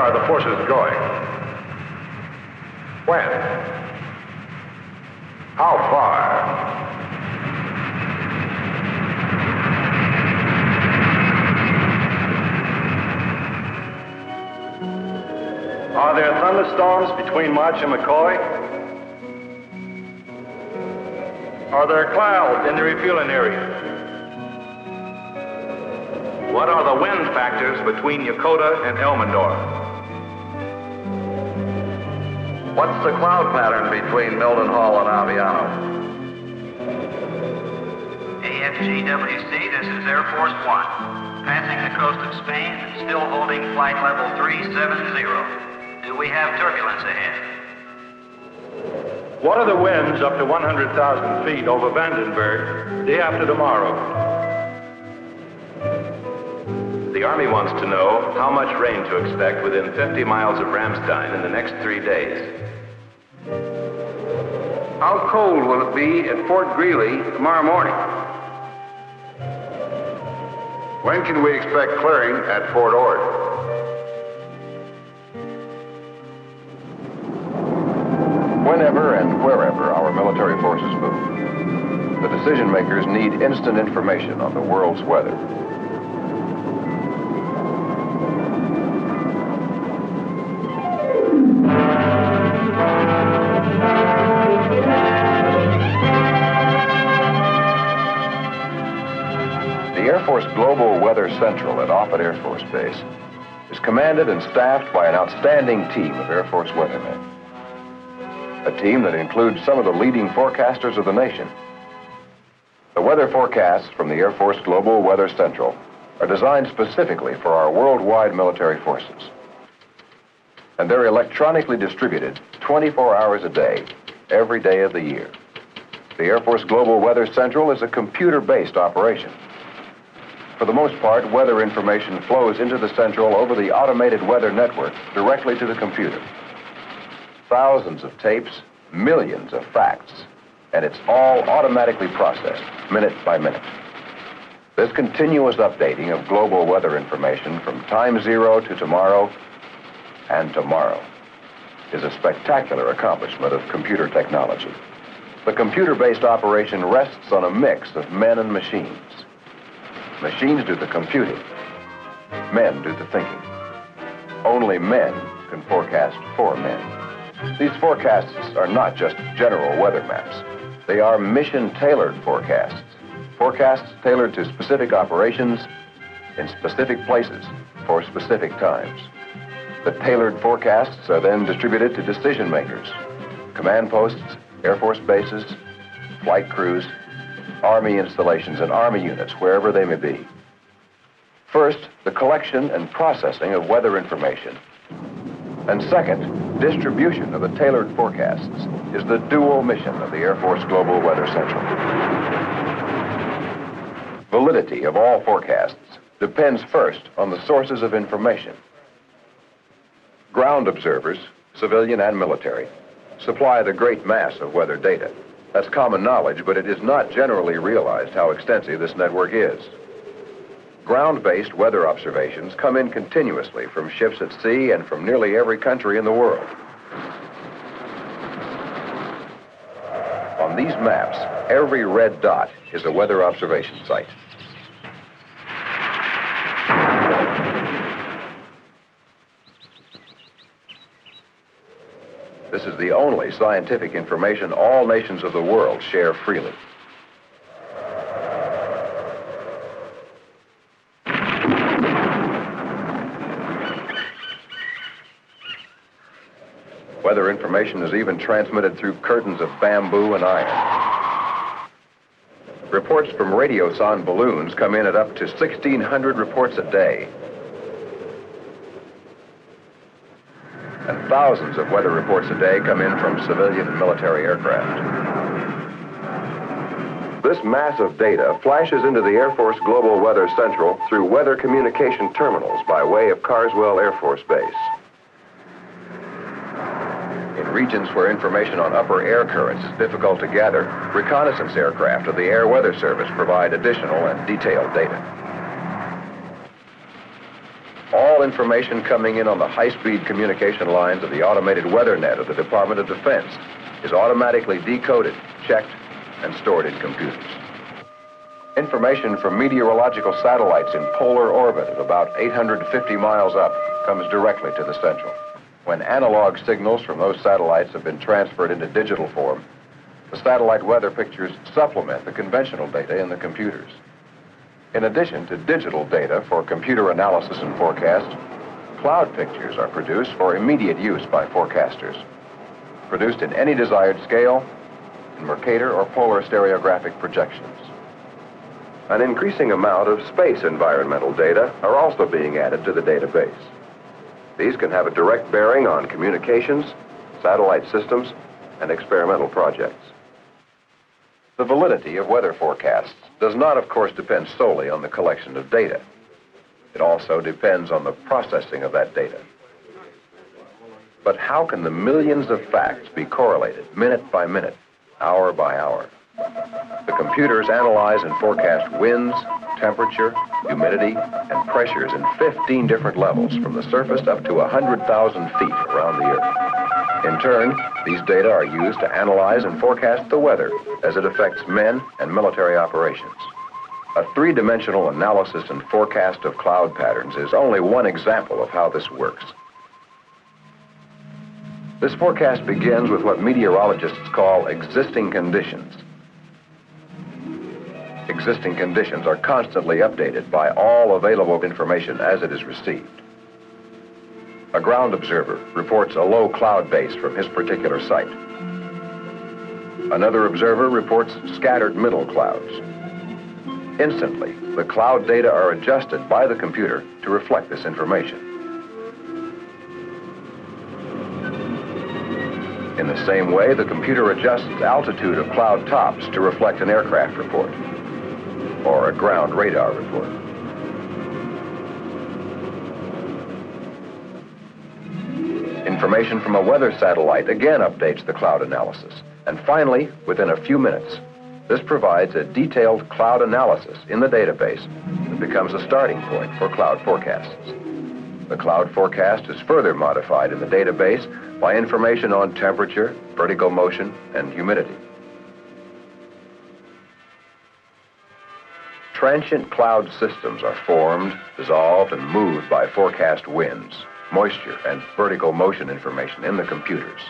are the forces going? When? How far? Are there thunderstorms between March and McCoy? Are there clouds in the refueling area? What are the wind factors between Yokota and Elmendorf? What's the cloud pattern between Mildenhall and Aviano? AFGWC, this is Air Force One. Passing the coast of Spain and still holding flight level 370. Do we have turbulence ahead? What are the winds up to 100,000 feet over Vandenberg day after tomorrow? The Army wants to know how much rain to expect within 50 miles of Ramstein in the next 3 days. How cold will it be at Fort Greely tomorrow morning? When can we expect clearing at Fort Ord? Whenever and wherever our military forces move, the decision makers need instant information on the world's weather. The Air Force Global Weather Central at Offutt Air Force Base is commanded and staffed by an outstanding team of Air Force weathermen. A team that includes some of the leading forecasters of the nation. The weather forecasts from the Air Force Global Weather Central are designed specifically for our worldwide military forces. And they're electronically distributed 24 hours a day, every day of the year. The Air Force Global Weather Central is a computer-based operation. For the most part, weather information flows into the Central over the automated weather network directly to the computer. Thousands of tapes, millions of facts, and it's all automatically processed, minute by minute. This continuous updating of global weather information from time zero to tomorrow and tomorrow is a spectacular accomplishment of computer technology. The computer-based operation rests on a mix of men and machines. Machines do the computing. Men do the thinking. Only men can forecast for men. These forecasts are not just general weather maps. They are mission-tailored forecasts. Forecasts tailored to specific operations in specific places for specific times. The tailored forecasts are then distributed to decision makers, command posts, Air Force bases, flight crews, Army installations, and Army units, wherever they may be. First, the collection and processing of weather information. And second, distribution of the tailored forecasts is the dual mission of the Air Force Global Weather Central. Validity of all forecasts depends first on the sources of information. Ground observers, civilian and military, supply the great mass of weather data. That's common knowledge, but it is not generally realized how extensive this network is. Ground-based weather observations come in continuously from ships at sea and from nearly every country in the world. On these maps, every red dot is a weather observation site. This is the only scientific information all nations of the world share freely. Weather information is even transmitted through curtains of bamboo and iron. Reports from radiosonde balloons come in at up to 1,600 reports a day. And thousands of weather reports a day come in from civilian and military aircraft. This mass of data flashes into the Air Force Global Weather Central through weather communication terminals by way of Carswell Air Force Base. In regions where information on upper air currents is difficult to gather, reconnaissance aircraft of the Air Weather Service provide additional and detailed data. All information coming in on the high-speed communication lines of the automated weather net of the Department of Defense is automatically decoded, checked, and stored in computers. Information from meteorological satellites in polar orbit at about 850 miles up comes directly to the Central. When analog signals from those satellites have been transferred into digital form, the satellite weather pictures supplement the conventional data in the computers. In addition to digital data for computer analysis and forecast, cloud pictures are produced for immediate use by forecasters. Produced in any desired scale, in Mercator or polar stereographic projections. An increasing amount of space environmental data are also being added to the database. These can have a direct bearing on communications, satellite systems, and experimental projects. The validity of weather forecasts does not, of course, depend solely on the collection of data. It also depends on the processing of that data. But how can the millions of facts be correlated minute by minute, hour by hour? The computers analyze and forecast winds, temperature, humidity, and pressures in 15 different levels from the surface up to 100,000 feet around the Earth. In turn, these data are used to analyze and forecast the weather as it affects men and military operations. A three-dimensional analysis and forecast of cloud patterns is only one example of how this works. This forecast begins with what meteorologists call existing conditions. Existing conditions are constantly updated by all available information as it is received. A ground observer reports a low cloud base from his particular site. Another observer reports scattered middle clouds. Instantly, the cloud data are adjusted by the computer to reflect this information. In the same way, the computer adjusts altitude of cloud tops to reflect an aircraft report or a ground radar report. Information from a weather satellite again updates the cloud analysis. And finally, within a few minutes, this provides a detailed cloud analysis in the database that becomes a starting point for cloud forecasts. The cloud forecast is further modified in the database by information on temperature, vertical motion, and humidity. Transient cloud systems are formed, dissolved, and moved by forecast winds, moisture, and vertical motion information in the computers.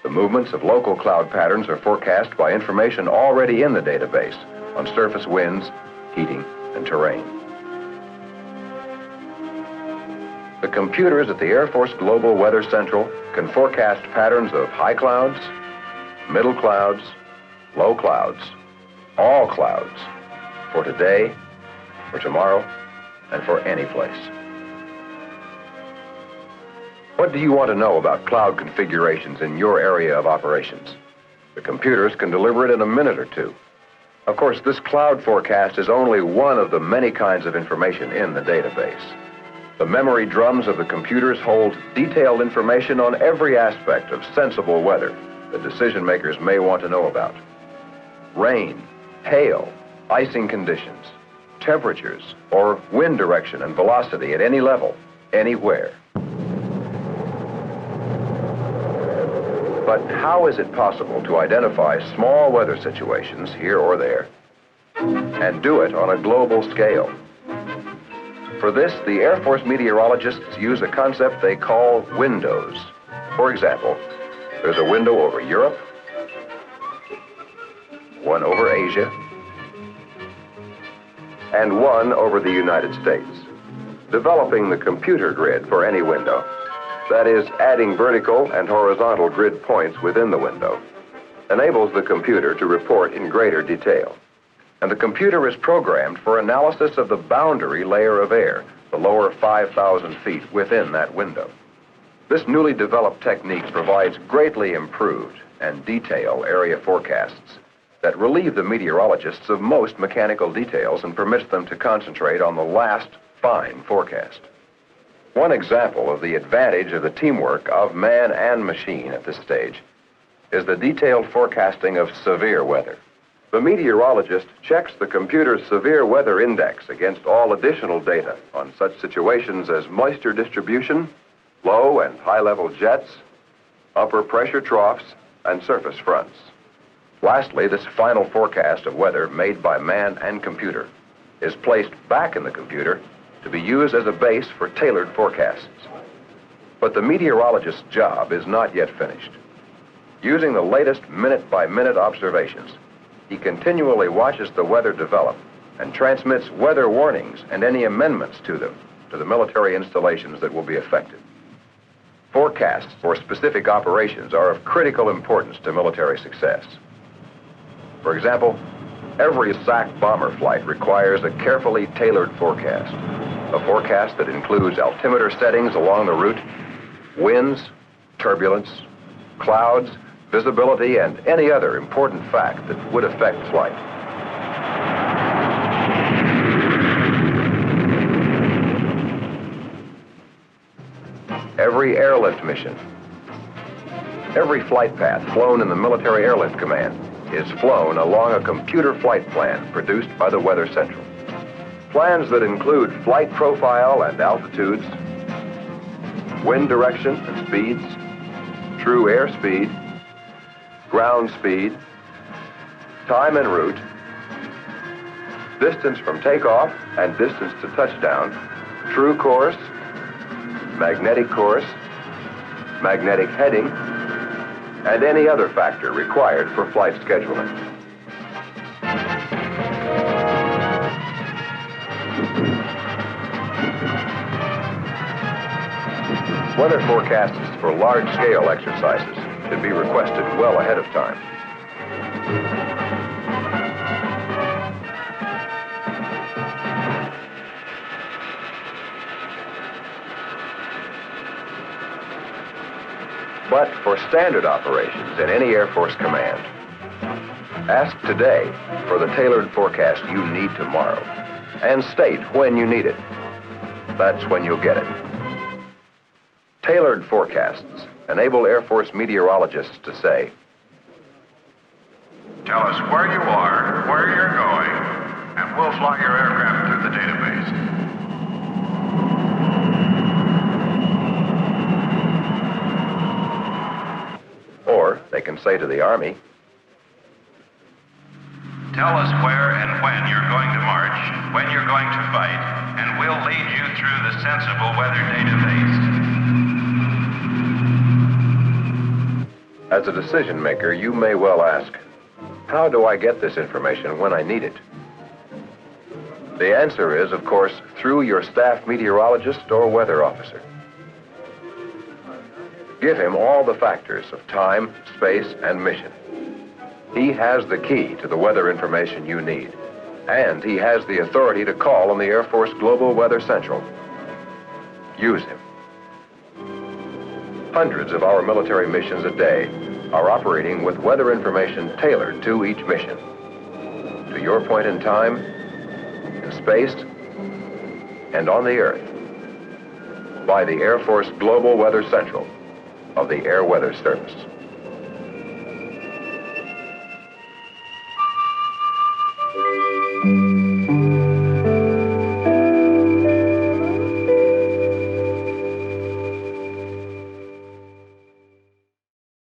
The movements of local cloud patterns are forecast by information already in the database on surface winds, heating, and terrain. The computers at the Air Force Global Weather Central can forecast patterns of high clouds, middle clouds, low clouds, all clouds, for today, for tomorrow, and for any place. What do you want to know about cloud configurations in your area of operations? The computers can deliver it in a minute or two. Of course, this cloud forecast is only one of the many kinds of information in the database. The memory drums of the computers hold detailed information on every aspect of sensible weather that decision makers may want to know about. Rain, hail, icing conditions, temperatures, or wind direction and velocity at any level, anywhere. But how is it possible to identify small weather situations here or there and do it on a global scale? For this, the Air Force meteorologists use a concept they call windows. For example, there's a window over Europe, one over Asia, and one over the United States. Developing the computer grid for any window, that is, adding vertical and horizontal grid points within the window, enables the computer to report in greater detail. And the computer is programmed for analysis of the boundary layer of air, the lower 5,000 feet within that window. This newly developed technique provides greatly improved and detailed area forecasts that relieve the meteorologists of most mechanical details and permits them to concentrate on the last fine forecast. One example of the advantage of the teamwork of man and machine at this stage is the detailed forecasting of severe weather. The meteorologist checks the computer's severe weather index against all additional data on such situations as moisture distribution, low and high-level jets, upper pressure troughs, and surface fronts. Lastly, this final forecast of weather made by man and computer is placed back in the computer to be used as a base for tailored forecasts. But the meteorologist's job is not yet finished. Using the latest minute-by-minute observations, he continually watches the weather develop and transmits weather warnings and any amendments to them to the military installations that will be affected. Forecasts for specific operations are of critical importance to military success. For example, every SAC bomber flight requires a carefully tailored forecast, a forecast that includes altimeter settings along the route, winds, turbulence, clouds, visibility, and any other important fact that would affect flight. Every airlift mission, every flight path flown in the Military Airlift Command is flown along a computer flight plan produced by the Weather Central. Plans that include flight profile and altitudes, wind direction and speeds, true airspeed, ground speed, time en route, distance from takeoff and distance to touchdown, true course, magnetic heading, and any other factor required for flight scheduling. Weather forecasts for large-scale exercises should be requested well ahead of time. But for standard operations in any Air Force command, ask today for the tailored forecast you need tomorrow, and state when you need it. That's when you'll get it. Tailored forecasts enable Air Force meteorologists to say, tell us where you are, where you're going, and we'll fly your aircraft through the database. Or they can say to the Army, tell us where and when you're going to march, when you're going to fight, and we'll lead you through the sensible weather database. as a decision maker, you may well ask, how do I get this information when I need it? The answer is, of course, through your staff meteorologist or weather officer. Give him all the factors of time, space, and mission. He has the key to the weather information you need, and he has the authority to call on the Air Force Global Weather Central. Use him. Hundreds of our military missions a day are operating with weather information tailored to each mission, to your point in time, in space, and on the Earth, by the Air Force Global Weather Central of the Air Weather Service.